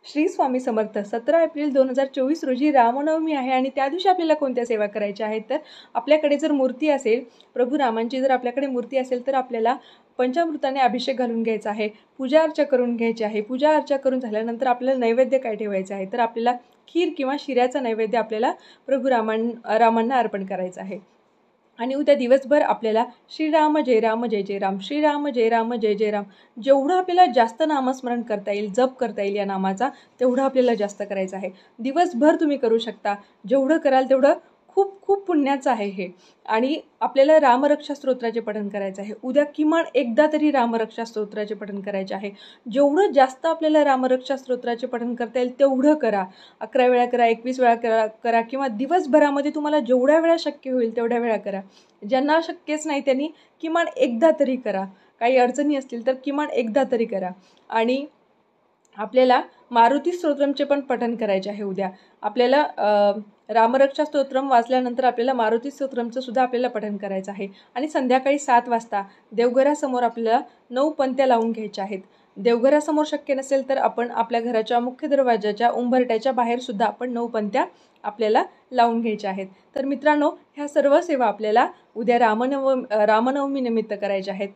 Shri Swami Samarth. 17 April 2024 रोजी रामनवमी आहे आणि त्या दिवशी आपल्याला कोणत्या सेवा करायच्या आहेत तर आपल्याकडे जर मूर्ती असेल, प्रभू रामांची जर आपल्याकडे मूर्ती असेल तर आपल्याला पंचामृताने अभिषेक घालून घ्यायचा आहे, पूजा अर्चा करून घ्यायची आहे. पूजा अर्चा करून झाल्यानंतर आपल्याला नैवेद्य काय ठेवायचं आहे तर आपल्याला खीर किंवा शिऱ्याचा नैवेद्य आपल्याला प्रभू रामांना अर्पण करायचं आहे. आणि उद्या दिवसभर आपल्याला श्रीराम जय राम जय जय राम, श्रीराम जय राम जय जय राम, जेवढं आपल्याला जास्त नामस्मरण करता येईल, जप करता येईल या नामाचा, तेवढं आपल्याला जास्त करायचं आहे. दिवसभर तुम्ही करू शकता. जेवढं कराल तेवढं खूप खूप पुण्याचं आहे हे. आणि आपल्याला रामरक्षा स्तोत्राचे पठण करायचं आहे. उद्या किमान एकदा तरी रामरक्षा स्तोत्राचे पठण करायचे आहे. जेवढं जास्त आपल्याला रामरक्षा स्तोत्राचे पठण करता येईल तेवढं करा. 11 वेळा करा, 21 वेळा करा किंवा दिवसभरामध्ये तुम्हाला जेवढ्या वेळा शक्य होईल तेवढ्या वेळा करा. ज्यांना शक्यच नाही त्यांनी किमान एकदा तरी करा. काही अडचणी असतील तर किमान एकदा तरी करा. आणि आपल्याला मारुती स्तोत्रमचे पण पठण करायचे आहे उद्या. आपल्याला रामरक्षा स्तोत्रम वाचल्यानंतर आपल्याला मारुती स्तोत्रमचं सुद्धा आपल्याला पठण करायचं आहे. आणि संध्याकाळी 7 वाजता देवघरासमोर आपल्याला 9 पंत्या लावून घ्यायच्या आहेत. देवघरासमोर शक्य नसेल तर आपण आपल्या घराच्या मुख्य दरवाजाच्या उंबरट्याच्या बाहेर सुद्धा आपण 9 पंत्या आपल्याला लावून घ्यायच्या आहेत. तर मित्रांनो, ह्या सर्व सेवा आपल्याला उद्या रामनवमी निमित्त करायच्या आहेत.